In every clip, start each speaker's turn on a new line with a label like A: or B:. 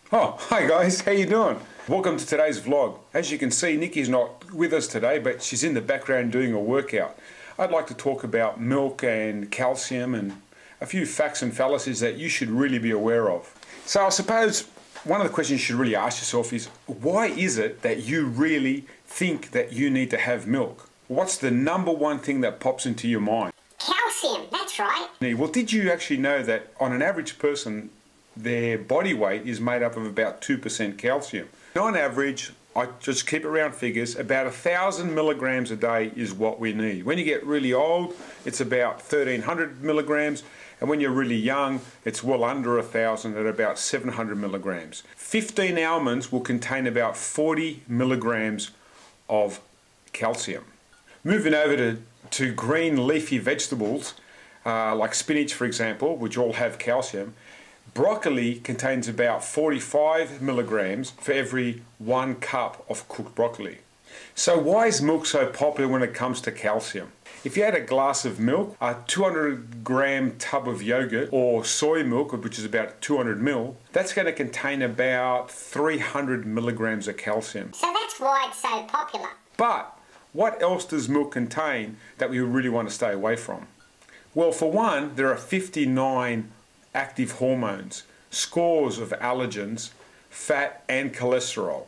A: Oh, hi guys, how you doing? Welcome to today's vlog. As you can see, Nikki's not with us today, but she's in the background doing a workout. I'd like to talk about milk and calcium and a few facts and fallacies that you should really be aware of. So I suppose one of the questions you should really ask yourself is, why is it that you really think that you need to have milk? What's the number one thing that pops into your mind?
B: Calcium, that's right.
A: Well, did you actually know that on an average person, their body weight is made up of about 2% calcium? On average, I just keep it round figures, about 1,000 milligrams a day is what we need. When you get really old, it's about 1,300 milligrams, and when you're really young, it's well under 1,000 at about 700 milligrams. 15 almonds will contain about 40 milligrams of calcium. Moving over to green leafy vegetables, like spinach for example, which all have calcium, broccoli contains about 45 milligrams for every 1 cup of cooked broccoli. So why is milk so popular when it comes to calcium? If you had a glass of milk, a 200 gram tub of yogurt or soy milk, which is about 200 ml, that's going to contain about 300 milligrams of calcium.
B: So that's why it's so popular.
A: But what else does milk contain that we really want to stay away from? Well, for one, there are 59 active hormones, scores of allergens, fat and cholesterol.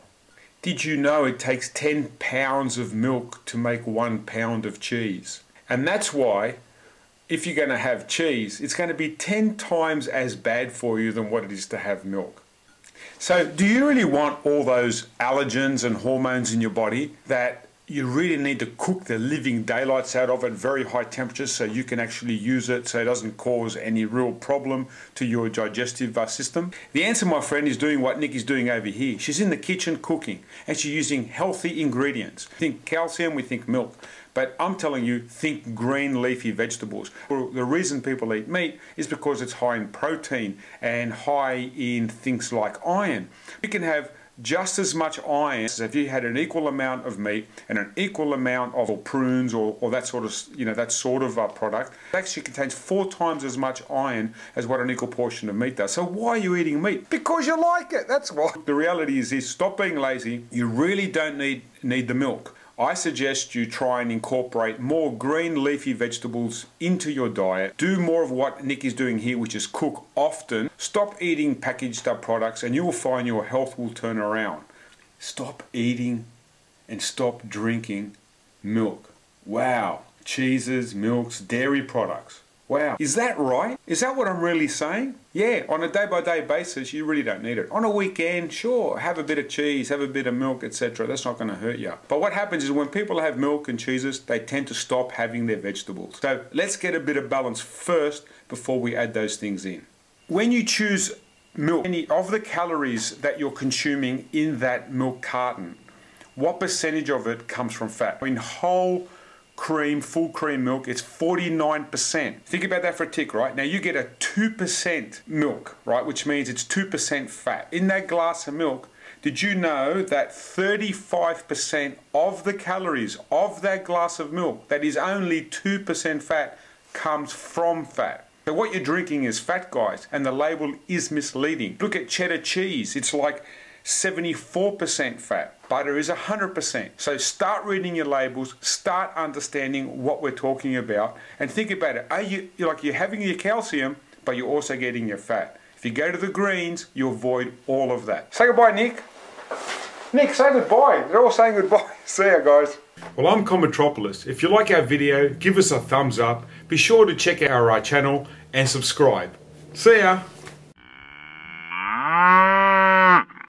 A: Did you know it takes 10 pounds of milk to make 1 pound of cheese? And that's why if you're going to have cheese, it's going to be 10 times as bad for you than what it is to have milk. So do you really want all those allergens and hormones in your body that you really need to cook the living daylights out of at very high temperatures so you can actually use it so it doesn't cause any real problem to your digestive system? The answer, my friend, is doing what Nikki's doing over here. She's in the kitchen cooking and she's using healthy ingredients. Think calcium, we think milk. But I'm telling you, think green leafy vegetables. Well, the reason people eat meat is because it's high in protein and high in things like iron. You can have just as much iron as if you had an equal amount of meat and an equal amount of prunes or that sort of product. It actually contains 4 times as much iron as what an equal portion of meat does. So why are you eating meat? Because you like it, that's why. The reality is this: stop being lazy. You really don't need the milk. I suggest you try and incorporate more green leafy vegetables into your diet. Do more of what Nick is doing here, which is cook often. Stop eating packaged up products and you will find your health will turn around. Stop eating and stop drinking milk. Wow. Cheeses, milks, dairy products. Wow. Is that right? Is that what I'm really saying? Yeah, on a day-by-day basis, you really don't need it. On a weekend, sure, have a bit of cheese, have a bit of milk, etc. That's not going to hurt you. But what happens is when people have milk and cheeses, they tend to stop having their vegetables. So let's get a bit of balance first before we add those things in. When you choose milk, any of the calories that you're consuming in that milk carton, what percentage of it comes from fat? In whole cream, full cream milk, it's 49%. Think about that for a tick, right? Now you get a 2% milk, right? Which means it's 2% fat. In that glass of milk, did you know that 35% of the calories of that glass of milk, that is only 2% fat, comes from fat? So what you're drinking is fat, guys, and the label is misleading. Look at cheddar cheese, it's like 74% fat. Butter is 100%. So start reading your labels, start understanding what we're talking about, and think about it. You're having your calcium, but you're also getting your fat. If you go to the greens, you avoid all of that. Say goodbye, Nick. Nick, say goodbye. They're all saying goodbye. See ya, guys. Well, I'm ConikiTV. If you like our video, give us a thumbs up. Be sure to check out our channel and subscribe. See ya.